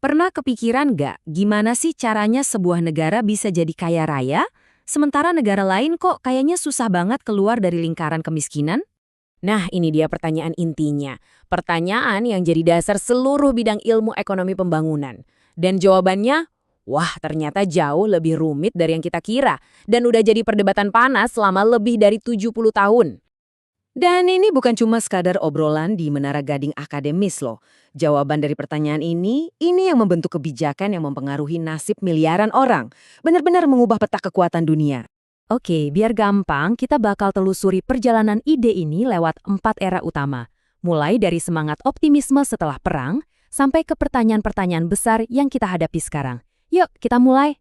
Pernah kepikiran nggak gimana sih caranya sebuah negara bisa jadi kaya raya, sementara negara lain kok kayaknya susah banget keluar dari lingkaran kemiskinan? Nah, ini dia pertanyaan intinya. Pertanyaan yang jadi dasar seluruh bidang ilmu ekonomi pembangunan. Dan jawabannya, wah ternyata jauh lebih rumit dari yang kita kira. Dan udah jadi perdebatan panas selama lebih dari 70 tahun. Dan ini bukan cuma sekadar obrolan di menara gading akademis loh. Jawaban dari pertanyaan ini yang membentuk kebijakan yang mempengaruhi nasib miliaran orang. Benar-benar mengubah peta kekuatan dunia. Oke, biar gampang, kita bakal telusuri perjalanan ide ini lewat 4 era utama. Mulai dari semangat optimisme setelah perang, sampai ke pertanyaan-pertanyaan besar yang kita hadapi sekarang. Yuk, kita mulai.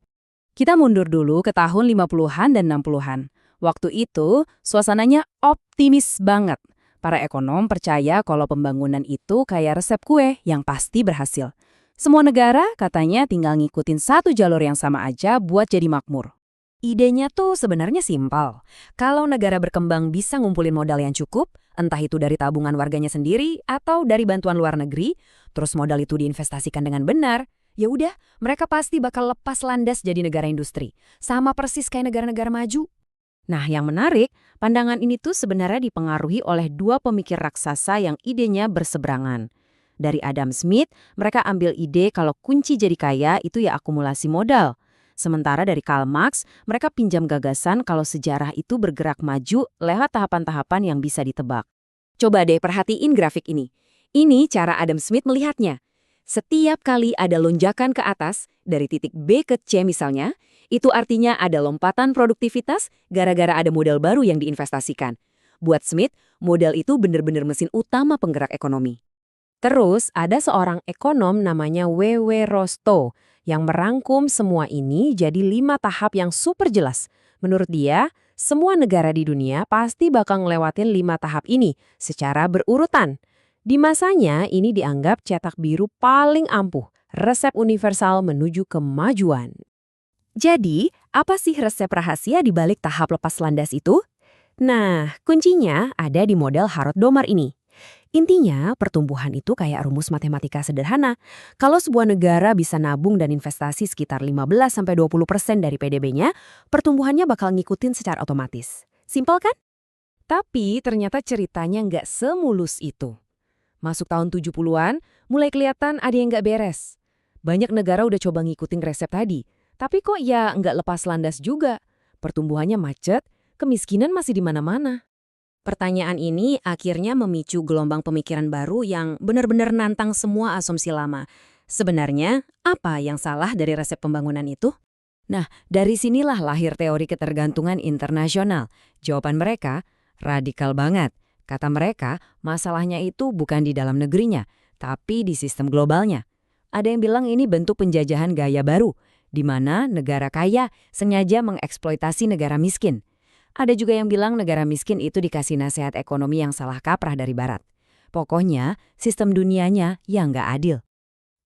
Kita mundur dulu ke tahun 50-an dan 60-an. Waktu itu, suasananya optimis banget. Para ekonom percaya kalau pembangunan itu kayak resep kue yang pasti berhasil. Semua negara katanya tinggal ngikutin satu jalur yang sama aja buat jadi makmur. Idenya tuh sebenarnya simpel. Kalau negara berkembang bisa ngumpulin modal yang cukup, entah itu dari tabungan warganya sendiri atau dari bantuan luar negeri, terus modal itu diinvestasikan dengan benar, ya udah, mereka pasti bakal lepas landas jadi negara industri. Sama persis kayak negara-negara maju. Nah, yang menarik, pandangan ini tuh sebenarnya dipengaruhi oleh dua pemikir raksasa yang idenya berseberangan. Dari Adam Smith, mereka ambil ide kalau kunci jadi kaya itu ya akumulasi modal. Sementara dari Karl Marx, mereka pinjam gagasan kalau sejarah itu bergerak maju lewat tahapan-tahapan yang bisa ditebak. Coba deh perhatiin grafik ini. Ini cara Adam Smith melihatnya. Setiap kali ada lonjakan ke atas, dari titik B ke C misalnya, itu artinya ada lompatan produktivitas gara-gara ada modal baru yang diinvestasikan. Buat Smith, modal itu benar-benar mesin utama penggerak ekonomi. Terus ada seorang ekonom namanya W.W. Rostow yang merangkum semua ini jadi 5 tahap yang super jelas. Menurut dia, semua negara di dunia pasti bakal ngelewatin 5 tahap ini secara berurutan. Di masanya ini dianggap cetak biru paling ampuh, resep universal menuju kemajuan. Jadi, apa sih resep rahasia di balik tahap lepas landas itu? Nah, kuncinya ada di model Harrod-Domar ini. Intinya, pertumbuhan itu kayak rumus matematika sederhana. Kalau sebuah negara bisa nabung dan investasi sekitar 15-20% dari PDB-nya, pertumbuhannya bakal ngikutin secara otomatis. Simpel kan? Tapi ternyata ceritanya nggak semulus itu. Masuk tahun 70-an, mulai kelihatan ada yang nggak beres. Banyak negara udah coba ngikutin resep tadi, tapi kok ya nggak lepas landas juga. Pertumbuhannya macet, kemiskinan masih di mana-mana. Pertanyaan ini akhirnya memicu gelombang pemikiran baru yang benar-benar nantang semua asumsi lama. Sebenarnya, apa yang salah dari resep pembangunan itu? Nah, dari sinilah lahir teori ketergantungan internasional. Jawaban mereka radikal banget. Kata mereka, masalahnya itu bukan di dalam negerinya, tapi di sistem globalnya. Ada yang bilang ini bentuk penjajahan gaya baru, di mana negara kaya sengaja mengeksploitasi negara miskin. Ada juga yang bilang negara miskin itu dikasih nasihat ekonomi yang salah kaprah dari Barat. Pokoknya, sistem dunianya yang nggak adil.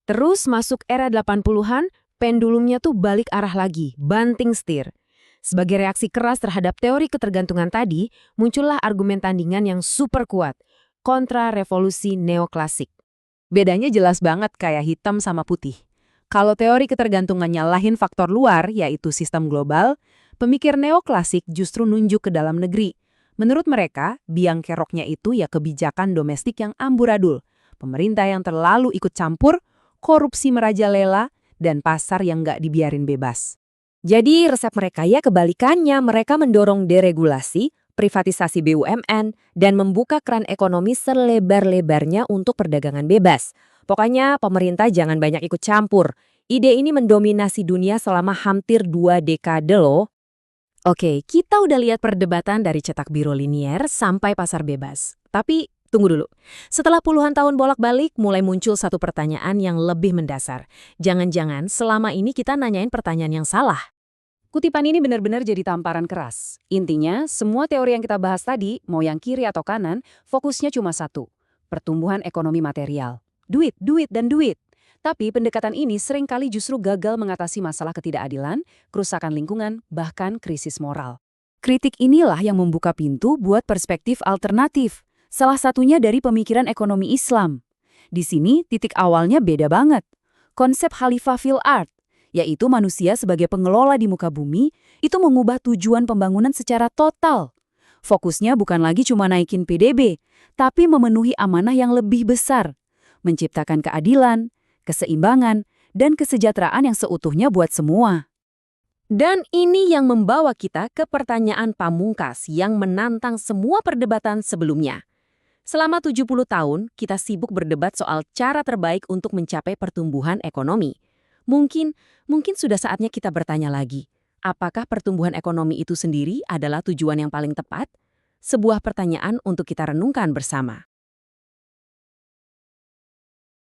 Terus masuk era 80-an, pendulumnya tuh balik arah lagi, banting setir. Sebagai reaksi keras terhadap teori ketergantungan tadi, muncullah argumen tandingan yang super kuat, kontra revolusi neoklasik. Bedanya jelas banget kayak hitam sama putih. Kalau teori ketergantungan nyalahin faktor luar, yaitu sistem global, pemikir neoklasik justru nunjuk ke dalam negeri. Menurut mereka, biang keroknya itu ya kebijakan domestik yang amburadul, pemerintah yang terlalu ikut campur, korupsi merajalela, dan pasar yang nggak dibiarin bebas. Jadi resep mereka ya kebalikannya, mereka mendorong deregulasi, privatisasi BUMN, dan membuka keran ekonomi selebar-lebarnya untuk perdagangan bebas. Pokoknya pemerintah jangan banyak ikut campur. Ide ini mendominasi dunia selama hampir 2 dekade loh. Oke, kita udah lihat perdebatan dari cetak biru linier sampai pasar bebas. Tapi tunggu dulu. Setelah puluhan tahun bolak-balik, mulai muncul satu pertanyaan yang lebih mendasar. Jangan-jangan selama ini kita nanyain pertanyaan yang salah. Kutipan ini benar-benar jadi tamparan keras. Intinya, semua teori yang kita bahas tadi, mau yang kiri atau kanan, fokusnya cuma satu. Pertumbuhan ekonomi material. Duit, duit, dan duit. Tapi pendekatan ini seringkali justru gagal mengatasi masalah ketidakadilan, kerusakan lingkungan, bahkan krisis moral. Kritik inilah yang membuka pintu buat perspektif alternatif. Salah satunya dari pemikiran ekonomi Islam. Di sini titik awalnya beda banget. Konsep Khalifah fil Ard, yaitu manusia sebagai pengelola di muka bumi, itu mengubah tujuan pembangunan secara total. Fokusnya bukan lagi cuma naikin PDB, tapi memenuhi amanah yang lebih besar, menciptakan keadilan, keseimbangan, dan kesejahteraan yang seutuhnya buat semua. Dan ini yang membawa kita ke pertanyaan pamungkas yang menantang semua perdebatan sebelumnya. Selama 70 tahun, kita sibuk berdebat soal cara terbaik untuk mencapai pertumbuhan ekonomi. Mungkin sudah saatnya kita bertanya lagi, apakah pertumbuhan ekonomi itu sendiri adalah tujuan yang paling tepat? Sebuah pertanyaan untuk kita renungkan bersama.